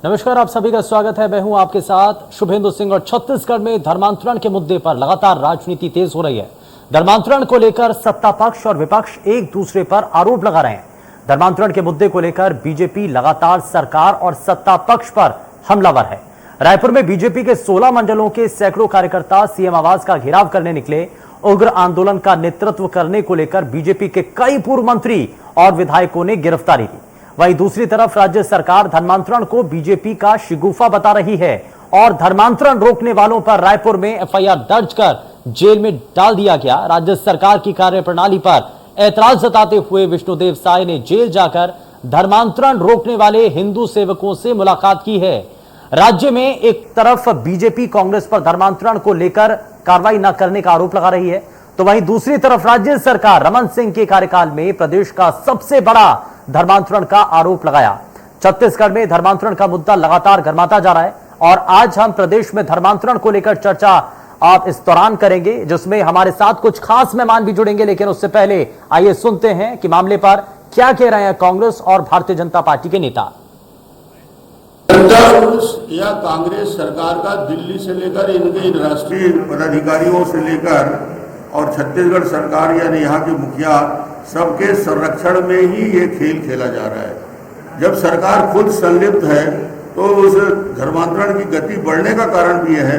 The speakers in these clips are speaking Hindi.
नमस्कार, आप सभी का स्वागत है। मैं हूं आपके साथ शुभेंदु सिंह और छत्तीसगढ़ में धर्मांतरण के मुद्दे पर लगातार राजनीति तेज हो रही है। धर्मांतरण को लेकर सत्ता पक्ष और विपक्ष एक दूसरे पर आरोप लगा रहे हैं। धर्मांतरण के मुद्दे को लेकर बीजेपी लगातार सरकार और सत्ता पक्ष पर हमलावर है। रायपुर में बीजेपी के 16 मंडलों के सैकड़ों कार्यकर्ता सीएम आवास का घेराव करने निकले। उग्र आंदोलन का नेतृत्व करने को लेकर बीजेपी के कई पूर्व मंत्री और विधायकों ने गिरफ्तारी दी। वहीं दूसरी तरफ राज्य सरकार धर्मांतरण को बीजेपी का शिगुफा बता रही है और धर्मांतरण रोकने वालों पर रायपुर में एफआईआर दर्ज कर जेल में डाल दिया गया। राज्य सरकार की कार्यप्रणाली पर ऐतराज जताते हुए विष्णुदेव साय ने जेल जाकर धर्मांतरण रोकने वाले हिंदू सेवकों से मुलाकात की है। राज्य में एक तरफ बीजेपी कांग्रेस पर धर्मांतरण को लेकर कार्रवाई न करने का आरोप लगा रही है, तो वहीं दूसरी तरफ राज्य सरकार रमन सिंह के कार्यकाल में प्रदेश का सबसे बड़ा धर्मांतरण का आरोप लगाया। छत्तीसगढ़ में धर्मांतरण का मुद्दा लगातार गर्माता जा रहा है और आज हम प्रदेश में धर्मांतरण को लेकर चर्चा आप इस दौरान करेंगे, जिसमें हमारे साथ कुछ खास मेहमान भी जुड़ेंगे। लेकिन उससे पहले आइए सुनते हैं कि मामले पर क्या कह रहे हैं कांग्रेस और भारतीय जनता पार्टी के नेता। या कांग्रेस सरकार का दिल्ली से लेकर इनके राष्ट्रीय पदाधिकारियों से लेकर और छत्तीसगढ़ सरकार यानी यहाँ के मुखिया सबके संरक्षण में ही ये खेल खेला जा रहा है। जब सरकार खुद संलिप्त है तो उस धर्मांतरण की गति बढ़ने का कारण भी है।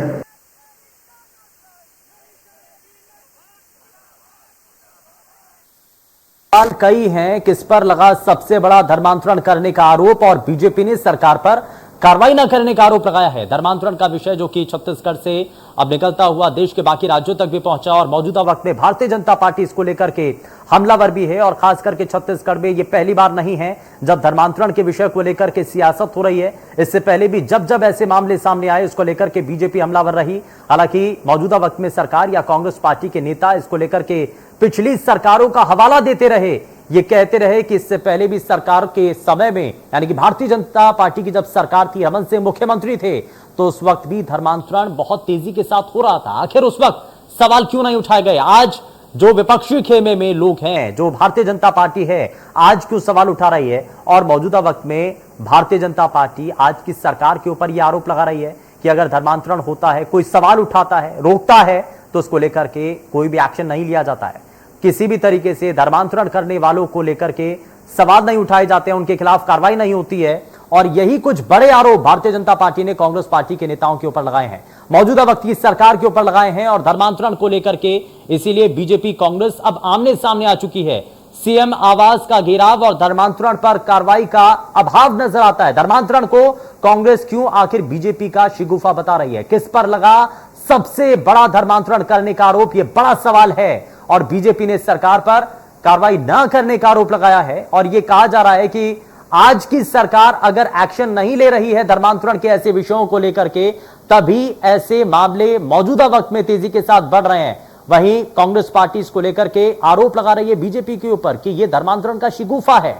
सवाल कई हैं, किस पर लगा सबसे बड़ा धर्मांतरण करने का आरोप और बीजेपी ने सरकार पर कार्रवाई न करने का आरोप लगाया है। धर्मांतरण का विषय जो कि छत्तीसगढ़ से अब निकलता हुआ देश के बाकी राज्यों तक भी पहुंचा और मौजूदा वक्त में भारतीय जनता पार्टी इसको लेकर के हमलावर भी है और खास करके छत्तीसगढ़ में ये पहली बार नहीं है जब धर्मांतरण के विषय को लेकर के सियासत हो रही है। इससे पहले भी जब जब ऐसे मामले सामने आए इसको लेकर के बीजेपी हमलावर रही। हालांकि मौजूदा वक्त में सरकार या कांग्रेस पार्टी के नेता इसको लेकर के पिछली सरकारों का हवाला देते रहे, ये कहते रहे कि इससे पहले भी सरकार के समय में यानी कि भारतीय जनता पार्टी की जब सरकार थी, रमन सिंह मुख्यमंत्री थे, तो उस वक्त भी धर्मांतरण बहुत तेजी के साथ हो रहा था। आखिर उस वक्त सवाल क्यों नहीं उठाए गए? आज जो विपक्षी खेमे में लोग हैं, जो भारतीय जनता पार्टी है, आज क्यों सवाल उठा रही है? और मौजूदा वक्त में भारतीय जनता पार्टी आज की सरकार के ऊपर यह आरोप लगा रही है कि अगर धर्मांतरण होता है, कोई सवाल उठाता है, रोकता है, तो उसको लेकर के कोई भी एक्शन नहीं लिया जाता है। किसी भी तरीके से धर्मांतरण करने वालों को लेकर के सवाल नहीं उठाए जाते हैं, उनके खिलाफ कार्रवाई नहीं होती है। और यही कुछ बड़े आरोप भारतीय जनता पार्टी ने कांग्रेस पार्टी के नेताओं के ऊपर लगाए हैं, मौजूदा वक्त की सरकार के ऊपर लगाए हैं और धर्मांतरण को लेकर के इसीलिए बीजेपी कांग्रेस अब आमने सामने आ चुकी है। सीएम आवास का घेराव और धर्मांतरण पर कार्रवाई का अभाव नजर आता है। धर्मांतरण को कांग्रेस क्यों आखिर बीजेपी का शिगुफा बता रही है? किस पर लगा सबसे बड़ा धर्मांतरण करने का आरोप? यह बड़ा सवाल है और बीजेपी ने सरकार पर कार्रवाई न करने का आरोप लगाया है और यह कहा जा रहा है कि आज की सरकार अगर एक्शन नहीं ले रही है धर्मांतरण के ऐसे विषयों को लेकर के, तभी ऐसे मामले मौजूदा वक्त में तेजी के साथ बढ़ रहे हैं। वहीं कांग्रेस पार्टी इसको लेकर के आरोप लगा रही है बीजेपी के ऊपर कि यह धर्मांतरण का शिगुफा है।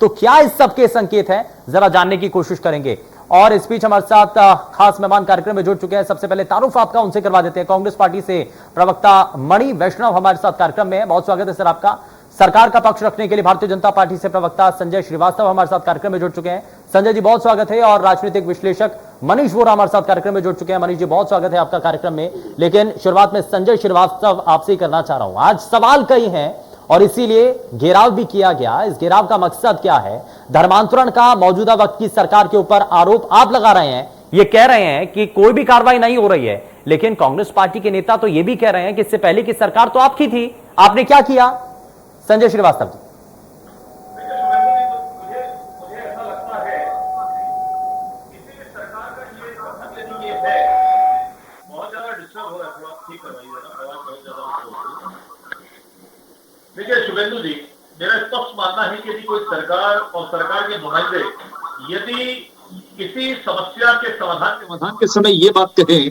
तो क्या इस सब के संकेत है, जरा जानने की कोशिश करेंगे। और इस बीच हमारे साथ खास मेहमान कार्यक्रम में जुड़ चुके हैं। सबसे पहले तारुफ आपका उनसे करवा देते हैं। कांग्रेस पार्टी से प्रवक्ता मणि वैष्णव हमारे साथ कार्यक्रम में है। बहुत स्वागत है सर आपका। सरकार का पक्ष रखने के लिए भारतीय जनता पार्टी से प्रवक्ता संजय श्रीवास्तव हमारे साथ कार्यक्रम में जुड़ चुके हैं। संजय जी बहुत स्वागत है। और राजनीतिक विश्लेषक मनीष वोरा हमारे साथ कार्यक्रम में जुड़ चुके हैं। मनीष जी बहुत स्वागत है आपका कार्यक्रम में। लेकिन शुरुआत में संजय श्रीवास्तव आपसे ही करना चाह रहा हूं। आज सवाल कई हैं और इसीलिए घेराव भी किया गया। इस घेराव का मकसद क्या है? धर्मांतरण का मौजूदा वक्त की सरकार के ऊपर आरोप आप लगा रहे हैं, ये कह रहे हैं कि कोई भी कार्रवाई नहीं हो रही है, लेकिन कांग्रेस पार्टी के नेता तो ये भी कह रहे हैं कि इससे पहले की सरकार तो आपकी थी, आपने क्या किया? संजय श्रीवास्तव जी। देखिए शुभेंदु जी, मेरा स्पष्ट मानना है कि यदि कोई सरकार और सरकार के नुमाइंदे यदि किसी समस्या के समाधान के समय ये बात कहें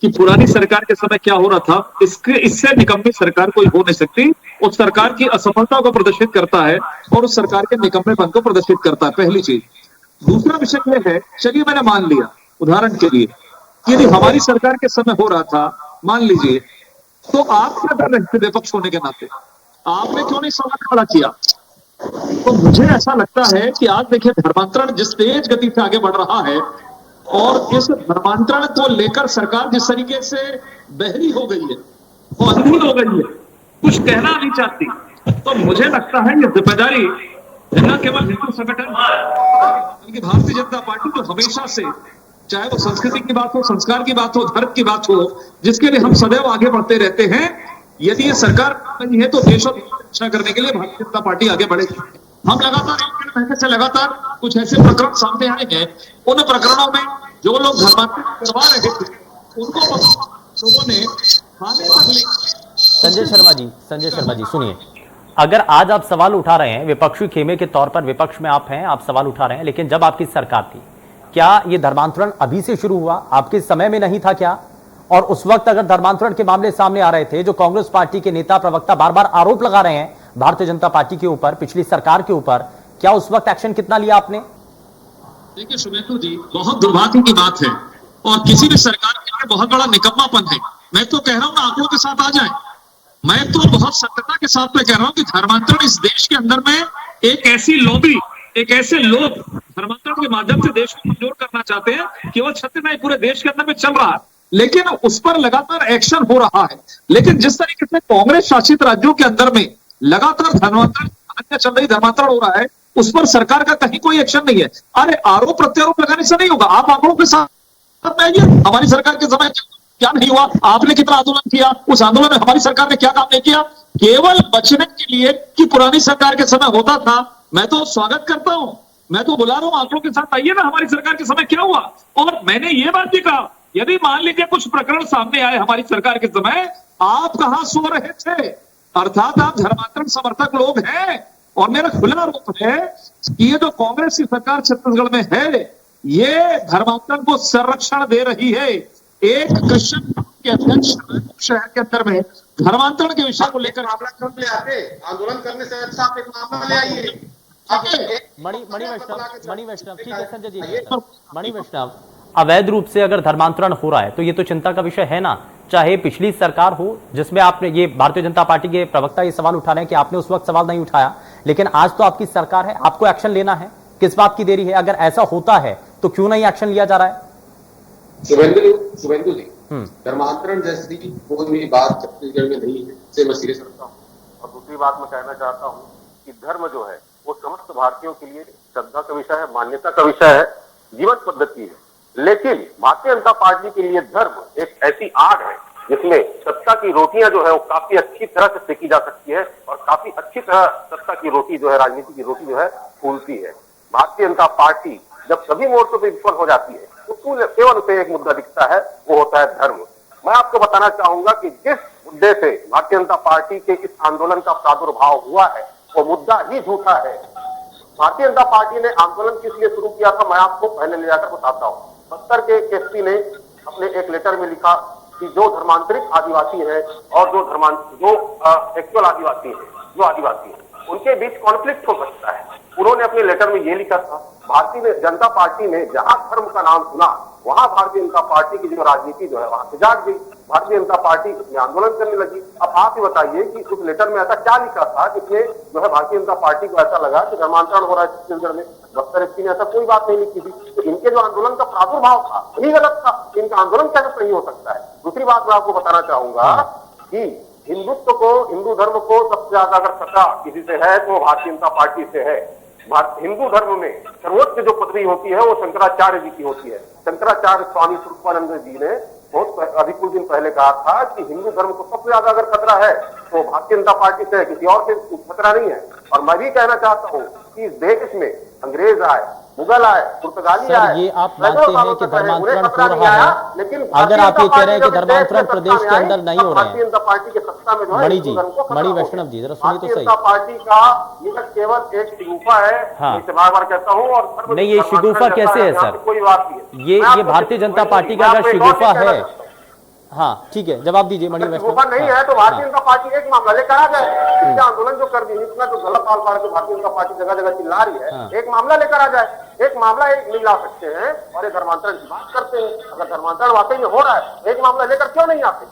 कि पुरानी सरकार के समय क्या हो रहा था, इससे निकम्मी सरकार कोई हो नहीं सकती। उस सरकार की असफलता को प्रदर्शित करता है और उस सरकार के निकम्मेपन को प्रदर्शित करता है, पहली चीज। दूसरा विषय यह है, चलिए मैंने मान लिया उदाहरण के लिए यदि हमारी सरकार के समय हो रहा था, मान लीजिए, तो आप क्या कर रहे थे विपक्ष होने के नाते? आपने क्यों नहीं सवाल खड़ा किया? तो मुझे ऐसा लगता है कि आज देखिए धर्मांतरण जिस तेज गति से आगे बढ़ रहा है, और इस धर्मांतरण को लेकर सरकार जिस तरीके से बहरी हो गई है और अंधी हो गई है, कुछ कहना नहीं चाहती, तो मुझे लगता है ये जिम्मेदारी न केवल हिंदू संगठन बल्कि भारतीय जनता पार्टी जो हमेशा से, चाहे वो संस्कृति की बात हो, संस्कार की बात हो, धर्म की बात हो, जिसके लिए हम सदैव आगे बढ़ते रहते हैं, यदि ये सरकार नहीं है तो देश और रक्षा करने के लिए भारतीय जनता पार्टी आगे बढ़ेगी। हम लगातार 1 महीने से लगातार कुछ ऐसे प्रकरण सामने आए हैं, उन प्रकरणों में जो लोग धर्मांतरण करवा रहे थे उनको लोगों ने थाने तक ले। संजय शर्मा जी सुनिए, अगर आज आप सवाल उठा रहे हैं, विपक्षी खेमे के तौर पर विपक्ष में आप हैं, आप सवाल उठा रहे हैं, लेकिन जब आपकी सरकार थी, क्या ये धर्मांतरण अभी से शुरू हुआ? आपके समय में नहीं था क्या? और उस वक्त अगर धर्मांतरण के मामले सामने आ रहे थे, जो कांग्रेस पार्टी के नेता प्रवक्ता बार बार आरोप लगा रहे हैं भारतीय जनता पार्टी के ऊपर, पिछली सरकार के ऊपर, क्या उस वक्त एक्शन कितना लिया आपने? देखिए शुभेंदु जी, बहुत दुर्भाग्य की बात है और किसी भी सरकार के लिए बहुत बड़ा निकम्मापन है। मैं तो कह रहा हूं ना, आंकड़ों के साथ आ जाए। मैं तो बहुत सत्यता के साथ में कह रहा हूं कि धर्मांतरण इस देश के अंदर में एक ऐसी लॉबी, एक ऐसे लोग धर्मांतरण के माध्यम से देश को कमजोर करना चाहते हैं, केवल छत्तीसगढ़ नहीं पूरे देश के अंदर में चल रहा है, लेकिन उस पर लगातार एक्शन हो रहा है। लेकिन जिस तरीके से कांग्रेस शासित राज्यों के अंदर में लगातार धर्मांतरण चल रही, धर्मांतरण हो रहा है, उस पर सरकार का कहीं कोई एक्शन नहीं है। अरे आरोप प्रत्यारोप लगाने से नहीं होगा, आप आंकड़ों के साथ में आइए। हमारी सरकार के समय क्या नहीं हुआ, आपने कितना आंदोलन किया, उस आंदोलन में हमारी सरकार ने क्या काम नहीं किया, केवल बचने के लिए कि पुरानी सरकार के समय होता था। मैं तो स्वागत करता हूं, मैं तो बुला रहा हूं, आंकड़ों के साथ आइए ना, हमारी सरकार के समय क्या हुआ। और मैंने ये बात भी कहा, यदि मान लीजिए कुछ प्रकरण सामने आए हमारी सरकार के समय, आप कहां सो रहे थे? अर्थात आप धर्मांतरण समर्थक लोग हैं। और मेरा खुला आरोप है कि ये जो कांग्रेस की सरकार छत्तीसगढ़ में है, ये धर्मांतरण को संरक्षण दे रही है। एक कश्यप के अध्यक्ष शहर के अंदर में धर्मांतरण के विषय को लेकर मामला क्यों ले आते? आंदोलन करने से अच्छा आप एक मामला ले आइए। मणि वैष्णव, ठीक है संजय जी, मणि वैष्णव, अवैध रूप से अगर धर्मांतरण हो रहा है तो ये तो चिंता का विषय है ना। चाहे पिछली सरकार हो जिसमें आपने, ये भारतीय जनता पार्टी के प्रवक्ता ये सवाल उठा रहे हैं कि आपने उस वक्त सवाल नहीं उठाया, लेकिन आज तो आपकी सरकार है, आपको एक्शन लेना है। किस बात की देरी है? अगर ऐसा होता है तो क्यों नहीं एक्शन लिया जा रहा है? शुभेंदु जी, धर्मांतरण जैसी कोई भी बात छत्तीसगढ़ में नहीं है, इसे मैं सिरे रखता हूँ। और दूसरी बात मैं कहना चाहता हूँ कि धर्म जो है वो समस्त भारतीयों के लिए श्रद्धा का विषय है, मान्यता का विषय है, जीवन पद्धति है। लेकिन भारतीय जनता पार्टी के लिए धर्म एक ऐसी आग है जिसमें सत्ता की रोटियां जो है वो काफी अच्छी तरह से सेकी जा सकती है और काफी अच्छी तरह सत्ता की रोटी जो है, राजनीति की रोटी जो है, फूलती है। भारतीय जनता पार्टी जब सभी मोर्चों पर विफल हो जाती है तो केवल उसे एक मुद्दा दिखता है, वो होता है धर्म। मैं आपको बताना चाहूंगा कि जिस मुद्दे से भारतीय जनता पार्टी के इस आंदोलन का प्रादुर्भाव हुआ है वो मुद्दा ही झूठा है। भारतीय जनता पार्टी ने आंदोलन किस लिए शुरू किया था, मैं आपको पहले ले जाकर बताता हूँ। बस्तर के एसपी ने अपने एक लेटर में लिखा कि जो धर्मांतरित आदिवासी है और जो एक्चुअल आदिवासी है, जो आदिवासी है, उनके बीच कॉन्फ्लिक्ट हो सकता है। उन्होंने अपने लेटर में ये लिखा था, भारतीय जनता पार्टी ने जहां धर्म का नाम सुना वहां भारतीय जनता पार्टी की जो राजनीति जो है वहां से जाग गई, भारतीय जनता पार्टी इसमें आंदोलन करने लगी। अब आप ही बताइए कि उस लेटर में ऐसा क्या लिखा था जिसमें जो है भारतीय जनता पार्टी को ऐसा लगा कि धर्मांतरण हो रहा है छत्तीसगढ़ में। बस्तर एसपी ने ऐसा कोई बात नहीं लिखी थी। तो इनके जो आंदोलन का प्रादुर्भाव था वही गलत था, इनका आंदोलन कैसे सही हो सकता है। दूसरी बात मैं आपको बताना चाहूंगा कि हिंदुत्व को, हिंदू धर्म को सबसे ज्यादा अगर खतरा किसी से है तो भारतीय जनता पार्टी से है। हिंदू धर्म में सर्वोच्च जो पदवी होती है वो शंकराचार्य जी की होती है। शंकराचार्य स्वामी स्वरूपानंद जी ने बहुत अभी कुछ दिन पहले कहा था कि हिंदू धर्म को सबसे ज्यादा अगर खतरा है तो भारतीय जनता पार्टी से है, किसी और से खतरा नहीं है। और मैं भी कहना चाहता हूँ कि इस देश में अंग्रेज आए, मुगल आए, पुर्तगाली आए, ये आप मानते हैं कि धर्मांतरण हो रहा है, लेकिन अगर आप ये कह रहे हैं कि धर्मांतरण प्रदेश के अंदर नहीं हो रहे हैं, भारतीय जनता पार्टी के सत्ता में जो है मणि वैष्णव जी जरा सुनिए तो सही। जनता पार्टी का ये केवल एक शिगुफा है, मैं बार-बार कहता हूँ। और नहीं, ये शिगुफा कैसे है सर? कोई बात नहीं, ये भारतीय जनता पार्टी का अगर शिगुफा है, हाँ ठीक है, जवाब दीजिए मणि वैष्णव। नहीं है तो भारतीय जनता पार्टी एक मामला लेकर आ जाए। इसका आंदोलन जो कर दी, इतना जो गलत आल पाड़ के भारतीय जनता पार्टी जगह जगह चिल्ला रही है, एक मामला लेकर आ जाए। एक मामला एक नहीं ला सकते हैं और एक धर्मांतरण की बात करते हैं। अगर धर्मांतरण वाकई में हो रहा है एक मामला लेकर क्यों नहीं आते?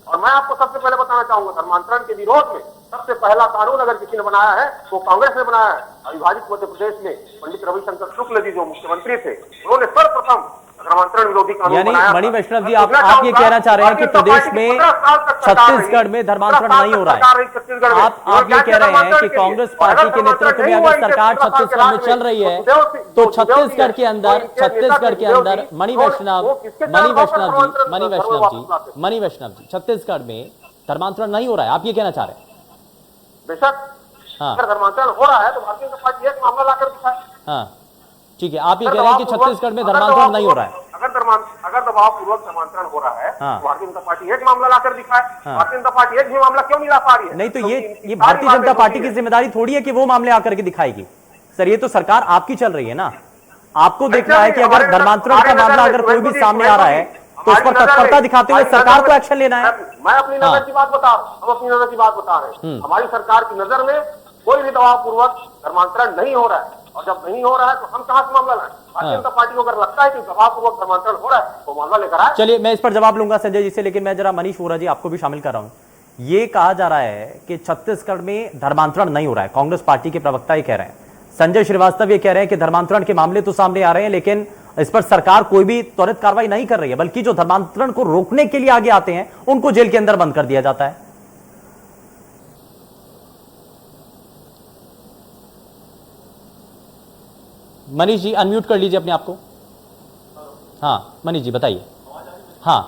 और मैं आपको सबसे पहले बताना चाहूंगा, धर्मांतरण के विरोध में सबसे पहला कानून अगर किसी ने बनाया है वो कांग्रेस ने बनाया है। अविभाजित मध्य प्रदेश में पंडित रविशंकर शुक्ल जी जो मुख्यमंत्री थे, उन्होंने सर्वप्रथम धर्मांतरण विरोधी कानून यानी बनाया था। मणि वैष्णव जी, मैं आप कहना ये चाहूंगा, कहना चाह रहे हैं कि भारतीय जनता प्रदेश पार्टी में 15 साल तक सरकार छत्तीसगढ़ रही, में धर्मांतरण 15 साल नहीं हो तक रहा है। सरकार रही छत्तीसगढ़ में। आप और ये क्या कह रहे हैं धर्मांतरण कि के लिए? कांग्रेस अगर पार्टी के धर्मांतरण नेतृत्व में नहीं अगर हुआ इनके सरकार 15 साल के छत्तीसगढ़ में राज चल रही है तो तो सुखदेव छत्तीसगढ़ जी के अंदर इनके नेता छत्तीसगढ़ थे, मणि वो वैष्णव किसके मणि चार वैष्णव जी धर्मांतरण मणि धर्म वैष्णव वापस जी लाते? मणि वैष्णव जी, छत्तीसगढ़ में धर्मांतरण नहीं हो रहा है, आप ये कहना चाह रहे हैं? बेशक हाँ। अगर धर्मांतरण हो रहा है तो भारतीय जनता पार्टी एक मामला लाकर दिखाए। हाँ ठीक है, आप ये कह रहे हैं कि छत्तीसगढ़ में धर्मांतरण नहीं हो रहा है। अगर दबावपूर्वक धर्मांतरण हो रहा है हाँ। तो भारतीय जनता पार्टी एक मामला लाकर दिखाए। हाँ। भारतीय जनता पार्टी एक भी मामला क्यों नहीं ला पा रही है? नहीं तो क्योंकि ये इनकी भारतीय सारी जनता बातें पार्टी होती की है। जिम्मेदारी थोड़ी है कि वो मामले आकर के दिखाएगी। सर ये तो सरकार आपकी चल रही है ना, आपको देखना है कि अगर धर्मांतरण का मामला अगर कोई भी सामने आ रहा है तो उस पर तत्परता दिखाते हुए सरकार को एक्शन लेना है। मैं अपनी नजर की बात बता रहा हूं, हम अपनी नजर की बात बता रहे हैं। हमारी सरकार की नजर में कोई भी दबावपूर्वक धर्मांतरण नहीं हो रहा है, और जब नहीं हो रहा है तो हम कहां से मामला लाएं? भारतीय जनता पार्टी को अगर लगता है कि दबावपूर्वक धर्मांतरण हो रहा है तो मामला लेकर आए। चलिए मैं इस पर जवाब लूंगा संजय जी से, लेकिन मैं जरा मनीष वोरा जी आपको भी शामिल कर रहा हूं। ये कहा जा रहा है कि छत्तीसगढ़ में धर्मांतरण नहीं हो रहा है, कांग्रेस पार्टी के प्रवक्ता ये कह रहे हैं। संजय श्रीवास्तव ये कह रहे हैं कि धर्मांतरण के मामले तो सामने आ रहे हैं लेकिन इस पर सरकार कोई भी त्वरित कार्रवाई नहीं कर रही है, बल्कि जो धर्मांतरण को रोकने के लिए आगे आते हैं उनको जेल के अंदर बंद कर दिया जाता है। मनीष जी अनम्यूट कर लीजिए अपने आप को। हाँ मनीष जी बताइए। हाँ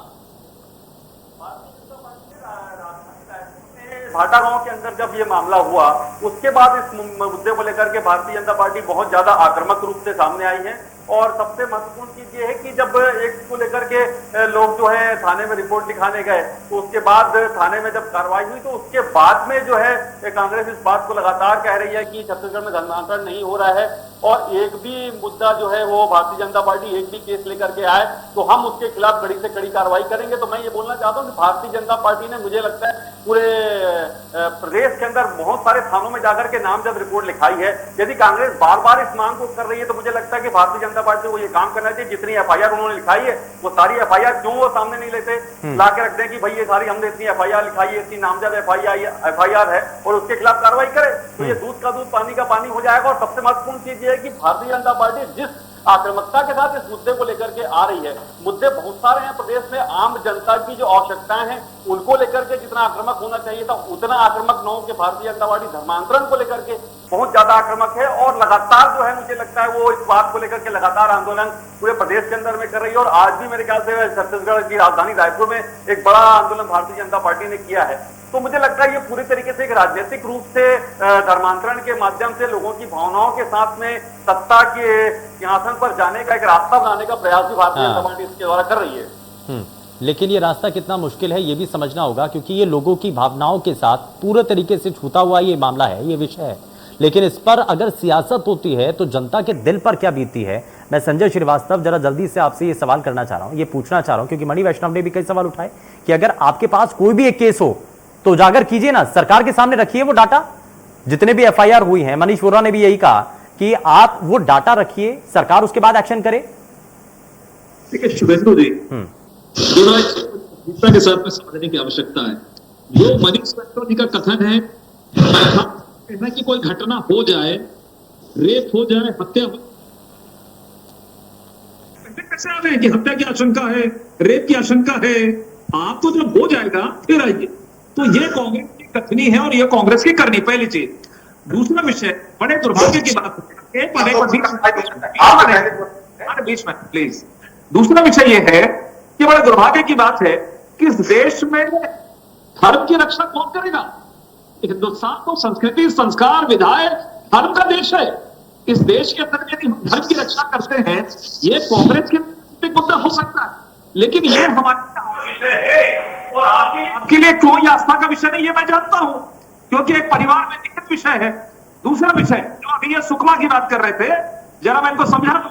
भाटा गांव के अंदर जब ये मामला हुआ उसके बाद इस मुद्दे को लेकर के भारतीय जनता पार्टी बहुत ज्यादा आक्रामक रूप से सामने आई है। और सबसे महत्वपूर्ण चीज ये है कि जब एक को लेकर के लोग जो है थाने में रिपोर्ट लिखाने गए तो उसके बाद थाने में जब कार्रवाई हुई तो उसके बाद में जो है कांग्रेस इस बात को लगातार कह रही है कि छत्तीसगढ़ में धर्मांतरण नहीं हो रहा है, और एक भी मुद्दा जो है वो भारतीय जनता पार्टी एक भी केस लेकर के आए तो हम उसके खिलाफ कड़ी से कड़ी कार्रवाई करेंगे। तो मैं ये बोलना चाहता हूँ कि भारतीय जनता पार्टी ने मुझे लगता है पूरे प्रदेश के अंदर बहुत सारे थानों में जाकर के नामजद रिपोर्ट लिखाई है। यदि कांग्रेस बार बार इस मांग को कर रही है तो मुझे लगता है कि भारतीय जनता पार्टी को ये काम करना चाहिए, जितनी एफआईआर उन्होंने लिखाई है वो सारी एफआईआर क्यों वो सामने नहीं लेते, ला के रखते हैं कि भाई ये सारी हमने इतनी एफआईआर लिखाई है, इतनी नामजद एफआईआर है और उसके खिलाफ कार्रवाई करे तो ये दूध का दूध पानी का पानी हो जाएगा। और सबसे महत्वपूर्ण चीज ये है कि भारतीय जनता पार्टी जिस आक्रामकता के साथ इस मुद्दे को लेकर के आ रही है, मुद्दे बहुत सारे हैं प्रदेश में, आम जनता की जो आवश्यकताएं हैं उनको लेकर के जितना आक्रामक होना चाहिए था उतना आक्रामक न हो के भारतीय जनता पार्टी धर्मांतरण को लेकर के बहुत ज्यादा आक्रामक है। और लगातार जो है मुझे लगता है वो इस बात को लेकर के लगातार आंदोलन पूरे प्रदेश के अंदर में कर रही है। और आज भी मेरे ख्याल से छत्तीसगढ़ की राजधानी रायपुर में एक बड़ा आंदोलन भारतीय जनता पार्टी ने किया है। तो मुझे लगता है ये पूरी तरीके से एक राजनीतिक रूप से धर्मांतरण के माध्यम से लोगों की भावनाओं के साथ में सत्ता के सिंहासन पर जाने का एक रास्ता बनाने का प्रयास भी भारतीय जनता पार्टी इसके द्वारा कर रही है। लेकिन ये रास्ता कितना मुश्किल है ये भी समझना होगा, क्योंकि ये लोगों की भावनाओं के साथ पूरे तरीके से छूता हुआ ये मामला है, ये विषय है। लेकिन इस पर अगर सियासत होती है तो जनता के दिल पर क्या बीतती है। मैं संजय श्रीवास्तव जरा जल्दी से आपसे ये सवाल करना चाह रहा हूं, ये पूछना चाह रहा हूं, क्योंकि मणि वैष्णव ने भी कई सवाल उठाए कि अगर आपके पास कोई भी एक केस हो तो उजागर कीजिए ना, सरकार के सामने रखिए वो डाटा, जितने भी एफआईआर हुई हैं। मनीष वोरा ने भी यही कहा कि आप वो डाटा रखिए, सरकार उसके बाद एक्शन करे। ठीक है शुभेंदु जी, के साथ में समझने की आवश्यकता है। जो मनीष वैष्णव जी का कथन है कहना कि कोई घटना हो जाए, रेप हो जाए, हत्या हो, कैसे आ रहे हैं कि हत्या की आशंका है, रेप की आशंका है, आपको जब हो जाएगा फिर आइए। तो ये कांग्रेस की कथनी है और ये कांग्रेस की करनी, पहली चीज। दूसरा विषय बड़े दुर्भाग्य की बात है, बीच में प्लीज। दूसरा विषय यह है कि बड़े दुर्भाग्य की बात है कि इस देश में धर्म की रक्षा कौन करेगा? हिंदुस्तान तो संस्कृति, संस्कार, विधायक, धर्म का देश है। इस देश के अंदर यदि हम धर्म की रक्षा करते हैं, ये कांग्रेस के मुद्दा हो सकता है, लेकिन ये हमारे विषय है और आपके लिए क्यों ये आस्था का विषय नहीं है मैं जानता हूं, क्योंकि एक परिवार में निहित विषय है। दूसरा विषय जो अभी ये सुकमा की बात कर रहे थे, जरा मैं इनको समझा दूं।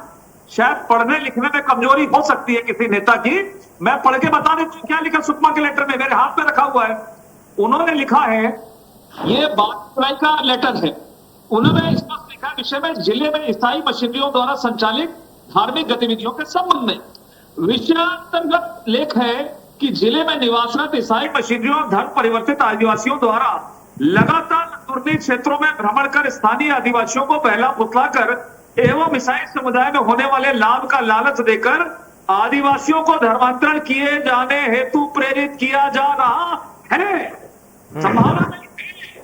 शायद पढ़ने लिखने में कमजोरी हो सकती है किसी नेता की, मैं पढ़ के बता देता हूं क्या लिखा सुकमा के लेटर में, मेरे हाथ में रखा हुआ है। उन्होंने लिखा है, ये बात का लेटर है, उन्होंने स्पष्ट लिखा विषय में जिले में ईसाई मशीनरियों द्वारा संचालित धार्मिक गतिविधियों के संबंध में विषयांतर्गत लेख है कि जिले में निवासरत ईसाई मशीनरियों धर्म परिवर्तित आदिवासियों द्वारा लगातार दुर्नीत क्षेत्रों में भ्रमण कर स्थानीय आदिवासियों को पहला फुसलाकर एवं ईसाई समुदाय में होने वाले लाभ का लालच देकर आदिवासियों को धर्मांतरण किए जाने हेतु प्रेरित किया जा रहा है, संभावना नहीं है।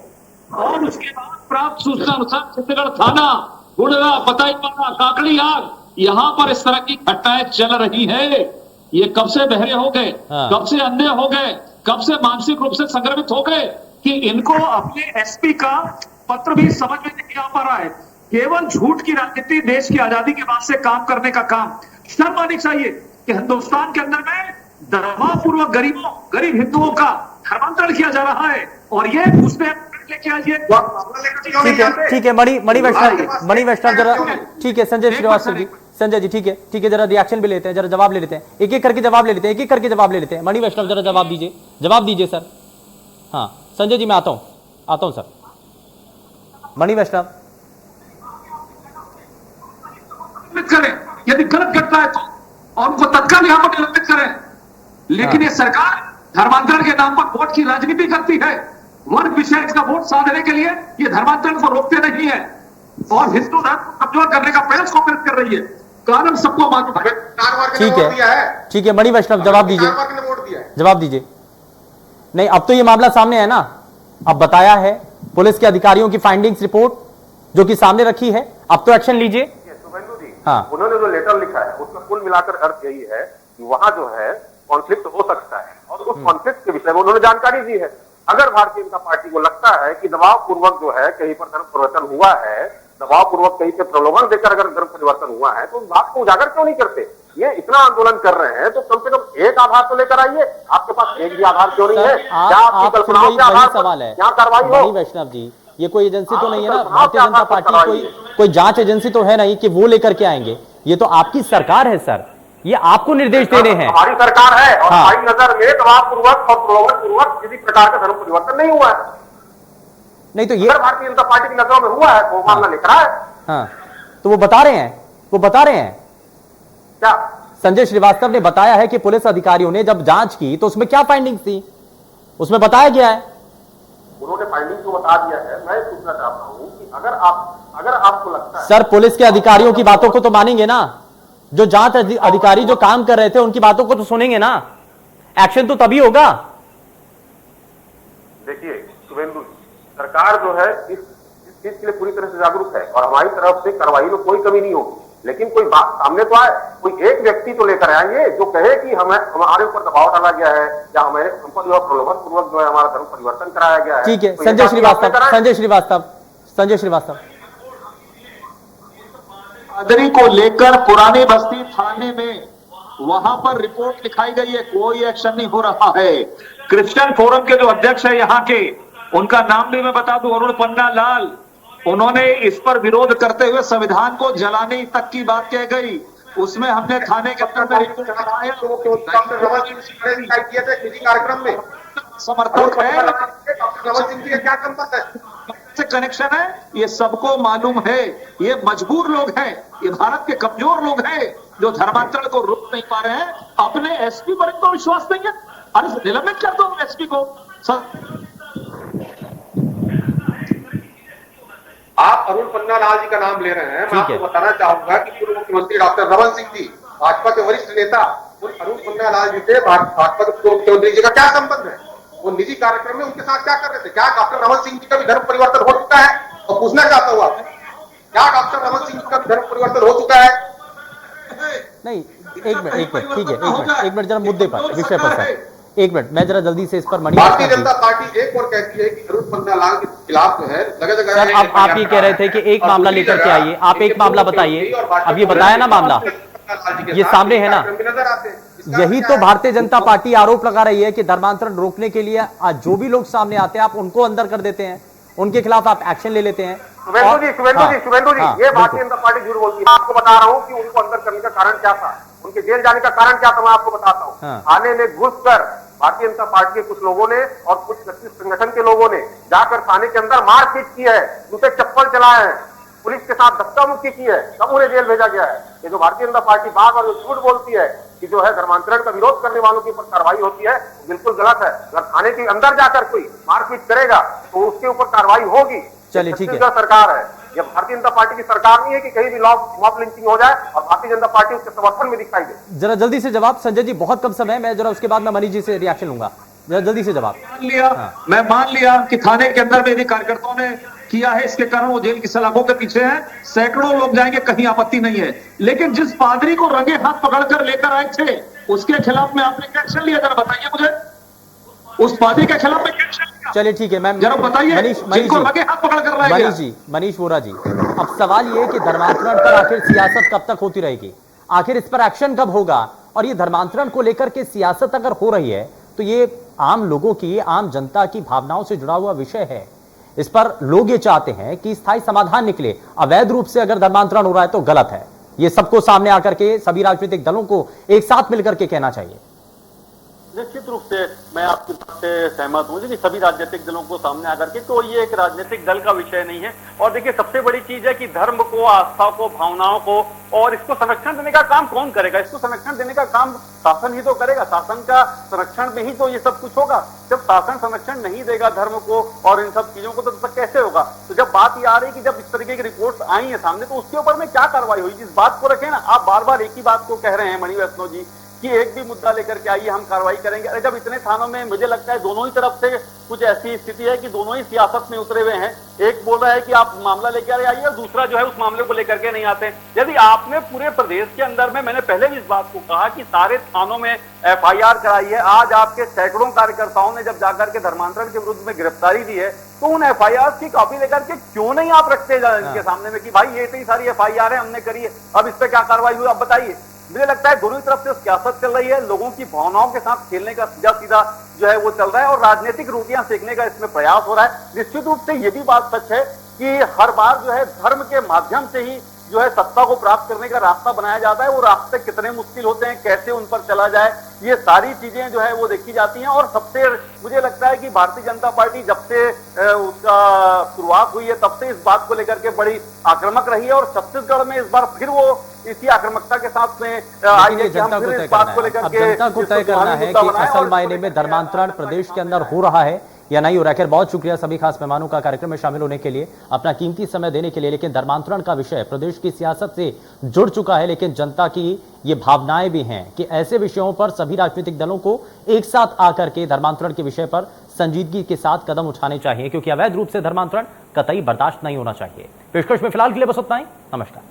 और उसके बाद प्राप्त सूचना अनुसार छत्तीसगढ़ थाना गुड़गा, पताईपाड़ा, काकड़ी आग, यहां पर इस तरह की घटनाएं चल रही है। ये कब से बहरे हो गए, कब से अंधे हो गए, कब से मानसिक रूप से संक्रमित हो गए कि इनको अपने एसपी का पत्र भी समझ में नहीं आ पा रहा है। केवल झूठ की राजनीति, देश की आजादी के बाद से काम करने का काम। शर्म आनी चाहिए कि हिंदुस्तान के अंदर में दबावपूर्वक गरीब हिंदुओं का धर्मांतरण किया जा रहा है और ये उसमें लेके आइए। ठीक है मणि वैष्णव जरा, ठीक है संजय श्रीवास्तव जी, संजय जी ठीक है जरा रिएक्शन भी लेते हैं, जरा जवाब ले लेते हैं, एक एक करके जवाब ले लेते हैं। मणि वैष्णव जरा जवाब दीजिए सर। हाँ संजय जी मैं आता हूं सर। मणि वैष्णव करें, यदि गलत घटना है तो और उनको तत्काल यहां पर निलंबित करें, लेकिन ये सरकार धर्मांतरण के नाम पर वोट की राजनीति करती है। वर्ग विशेष का वोट साधने के लिए ये धर्मांतरण को रोकते नहीं है और हिंदू धर्म को कमजोर करने का प्रयास कर रही है। कारण सबको मालूम है। ठीक है मणि वैष्णव जवाब दीजिए। नहीं अब तो ये मामला सामने है ना, अब बताया है पुलिस के अधिकारियों की फाइंडिंग्स रिपोर्ट जो कि सामने रखी है, अब तो एक्शन लीजिए। शुभेंदु जी, हाँ उन्होंने जो लेटर लिखा है उसका कुल मिलाकर अर्थ यही है कि वहां जो है कॉन्फ्लिक्ट हो सकता है और उस कॉन्फ्लिक्ट के विषय में उन्होंने जानकारी दी है। अगर भारतीय जनता पार्टी को लगता है कि दबाव पूर्वक जो है कहीं पर धर्म परिवर्तन हुआ है, दबाव पूर्वक कहीं पे प्रलोभन देकर अगर धर्म परिवर्तन हुआ है, तो उस बात को उजागर क्यों नहीं करते? ये इतना आंदोलन कर रहे हैं तो कम से कम एक आधार तो लेकर आइए। आपके पास एक भी आधार क्यों नहीं है? क्या आपकी कल्पनाओं के आधार पर यहाँ कार्रवाई हो? मणि वैष्णव जी ये कोई एजेंसी तो नहीं है ना, भारतीय जनता पार्टी कोई जांच एजेंसी तो है नहीं कि वो लेकर के आएंगे। ये तो आपकी सरकार है सर, ये आपको निर्देश देने हैं। हमारी सरकार है और हमारी नजर में दबाव पूर्वक और प्रलोभन पूर्वक किसी प्रकार का धर्म परिवर्तन नहीं हुआ है। नहीं तो ये भारतीय जनता पार्टी की नजरों में हुआ है तो मामला लेकर आए। हाँ तो वो बता रहे हैं क्या संजय श्रीवास्तव ने बताया है कि पुलिस अधिकारियों ने जब जांच की तो उसमें क्या फाइंडिंग्स थी, उसमें बताया गया है। उन्होंने फाइंडिंग को बता दिया है। मैं पूछना चाहता हूं कि अगर आपको लगता है सर पुलिस के अधिकारियों की बातों को तो मानेंगे ना, जो जांच अधिकारी जो काम कर रहे थे उनकी बातों को तो सुनेंगे ना, एक्शन तो तभी होगा। देखिए शुभेंदु, सरकार जो है इस चीज के लिए पूरी तरह से जागरूक है और हमारी तरफ से कार्रवाई में कोई कमी नहीं होगी, लेकिन कोई बात सामने तो आए, कोई एक व्यक्ति तो लेकर आएंगे जो कहे कि हमारे ऊपर दबाव डाला गया है या हम पर जो है प्रलोभन पूर्वक जो है हमारा धर्म परिवर्तन कराया गया है। ठीक है संजय श्रीवास्तव आदरी को लेकर पुरानी बस्ती थाने में वहां पर रिपोर्ट लिखाई गई है, कोई एक्शन नहीं हो रहा है। क्रिश्चियन फोरम के जो अध्यक्ष है यहाँ के, उनका नाम भी मैं बता दूं, अरुण पन्ना लाल, उन्होंने इस पर विरोध करते हुए संविधान को जलाने तक की बात कह गई। उसमें हमने थाने के अंदर रिपोर्ट कराया, कार्यक्रम में समर्थक है, डॉक्टर रमन सिंह जी का क्या संपर्क है से कनेक्शन है, ये सबको मालूम है। ये मजबूर लोग हैं, ये भारत के कमजोर लोग हैं जो धर्मांतरण को रोक नहीं पा रहे हैं। अपने एसपी पर इनको विश्वास नहीं है, अरे निलंबित कर दो एसपी को। आप अरुण पन्ना लाल जी का नाम ले रहे हैं। मैं आपको बताना चाहूंगा कि पूर्व मुख्यमंत्री डॉक्टर रमन सिंह जी, भाजपा के वरिष्ठ नेता, अरुण पन्ना लाल जी से भाजपा के पूर्व मुख्यमंत्री जी का क्या संबंध है? वो निजी कार्यक्रम में उनके साथ क्या कर रहे थे? क्या डॉक्टर रमन सिंह जी का भी धर्म परिवर्तन हो चुका है? और पूछना चाहता हूँ आपसे, क्या डॉक्टर रमन सिंह जी का धर्म परिवर्तन हो चुका है? नहीं एक मिनट ठीक है, एक मिनट जरा मुद्दे पर, विषय पर सर, एक मिनट मैं जरा जल्दी से इस पर मणि। भारतीय जनता पार्टी एक और कहती है कि अरुण पन्ना लाल के खिलाफ जो है जगह सर आप ये कह रहे थे कि एक मामला लेकर के आइए, आप एक मामला बताइए। अब ये बताया ना मामला, ये सामने है ना, यही तो भारतीय जनता पार्टी आरोप लगा रही है कि धर्मांतरण रोकने के लिए आज जो भी लोग सामने आते हैं आप उनको अंदर कर देते हैं, उनके खिलाफ आप एक्शन ले लेते हैं। शुभेंदु जी, ये भारतीय जनता पार्टी झूठ बोलती है। आपको बता रहा हूँ कि उनको अंदर करने का कारण क्या था, उनके जेल जाने का कारण क्या था, मैं आपको बताता हूँ। थाने में घुसकर भारतीय जनता पार्टी के कुछ लोगों ने और कुछ संगठन के लोगों ने जाकर थाने के अंदर मारपीट की है, उनसे चप्पल चलाए हैं, पुलिस के साथ धक्का मुक्की की है, तब उन्हें जेल भेजा गया है। ये जो भारतीय जनता पार्टी बार बार झूठ बोलती है कि जो है धर्मांतरण का विरोध करने वालों के ऊपर कार्रवाई होती है, बिल्कुल गलत है। अगर थाने के अंदर जाकर कोई मारपीट करेगा तो उसके ऊपर कार्रवाई होगी। चलिए ठीक है, सरकार है। यह भारतीय जनता पार्टी की सरकार नहीं है कि कहीं भी मॉब लिंचिंग हो जाए और भारतीय जनता पार्टी उसके समर्थन में दिखाई दे। जरा जल्दी से जवाब संजय जी, बहुत कम समय, मैं जरा उसके बाद मैं मनीष जी से रिएक्शन लूंगा। जरा जल्दी से जवाब। मैं मान लिया कि थाने के अंदर मेरे कार्यकर्ताओं ने किया है, इसके कारण वो जेल की सलाखों के पीछे हैं, सैकड़ों लोग जाएंगे, कहीं आपत्ति नहीं है। लेकिन जिस पादरी को रंगे हाथ पकड़कर लेकर आए थे उसके खिलाफ में आपने क्या एक्शन लिया, जरा बताइए मुझे। उस पादरी के खिलाफ में क्या एक्शन लिया? चलिए ठीक है, मैं जरा बताइए। जिनको रंगे हाथ पकड़कर लाया गया। मनीष वोरा जी, अब सवाल ये कि धर्मांतरण पर आखिर सियासत कब तक होती रहेगी, आखिर इस पर एक्शन कब होगा? और ये धर्मांतरण को लेकर के सियासत अगर हो रही है तो ये आम लोगों की, आम जनता की भावनाओं से जुड़ा हुआ विषय है। इस पर लोग ये चाहते हैं कि स्थायी समाधान निकले। अवैध रूप से अगर धर्मांतरण हो रहा है तो गलत है, ये सबको सामने आकर के सभी राजनीतिक दलों को एक साथ मिलकर के कहना चाहिए। निश्चित रूप से मैं आपकी बात से सहमत हूं कि सभी राजनीतिक दलों को सामने आकर के, तो ये एक राजनीतिक दल का विषय नहीं है। और देखिए सबसे बड़ी चीज है कि धर्म को, आस्था को, भावनाओं को और इसको संरक्षण देने का काम कौन करेगा? इसको संरक्षण देने का काम शासन ही तो करेगा। शासन का संरक्षण में ही तो ये सब कुछ होगा। जब शासन संरक्षण नहीं देगा धर्म को और इन सब चीजों को तो तब कैसे होगा? तो जब बात ये आ रही कि जब इस तरीके की रिपोर्ट्स आई है सामने तो उसके ऊपर में क्या कार्रवाई हुई, इस बात को रखें ना। आप बार बार एक ही बात को कह रहे हैं मणि वैष्णव जी कि एक भी मुद्दा लेकर के आइए, हम कार्रवाई करेंगे। अरे जब इतने थानों में, मुझे लगता है दोनों ही तरफ से कुछ ऐसी स्थिति है कि दोनों ही सियासत में उतरे हुए हैं। एक बोल रहा है कि आप मामला लेकर आइए और दूसरा जो है उस मामले को लेकर के नहीं आते। यदि आपने पूरे प्रदेश के अंदर में, मैंने पहले भी इस बात को कहा कि सारे थानों में FIR कराई है, आज आपके सैकड़ों कार्यकर्ताओं ने जब जाकर के धर्मांतरण के विरुद्ध में गिरफ्तारी दी है तो उन FIR की कॉपी लेकर के क्यों नहीं आप रखते इनके सामने में कि भाई ये इतनी सारी FIR है, हमने करी है, अब इस पर क्या कार्रवाई हुई, अब बताइए। मुझे लगता है दोनों ही तरफ से सियासत चल रही है, लोगों की भावनाओं के साथ खेलने का सीधा सीधा जो है वो चल रहा है और राजनीतिक रोटियां सेकने का इसमें प्रयास हो रहा है। निश्चित रूप से ये भी बात सच है कि हर बार जो है धर्म के माध्यम से ही जो है सत्ता को प्राप्त करने का रास्ता बनाया जाता है। वो रास्ते कितने मुश्किल होते हैं, कैसे उन पर चला जाए, ये सारी चीजें जो है वो देखी जाती हैं। और सबसे मुझे लगता है कि भारतीय जनता पार्टी जब से उसका शुरुआत हुई है तब से इस बात को लेकर के बड़ी आक्रामक रही है और छत्तीसगढ़ में इस बार फिर वो इसी आक्रामकता के साथ में आई है कि हम फिर इस बात को लेकर के जनता को तय करना है कि असल मायने में धर्मांतरण प्रदेश के अंदर हो रहा है या नहीं हो रहा है। खैर बहुत शुक्रिया सभी खास मेहमानों का कार्यक्रम में शामिल होने के लिए, अपना कीमती समय देने के लिए। लेकिन धर्मांतरण का विषय प्रदेश की सियासत से जुड़ चुका है, लेकिन जनता की ये भावनाएं भी हैं कि ऐसे विषयों पर सभी राजनीतिक दलों को एक साथ आकर के धर्मांतरण के विषय पर संजीदगी के साथ कदम उठाने चाहिए, क्योंकि अवैध रूप से धर्मांतरण कतई बर्दाश्त नहीं होना चाहिए। पेशकश में फिलहाल के लिए बस उतना ही। नमस्कार।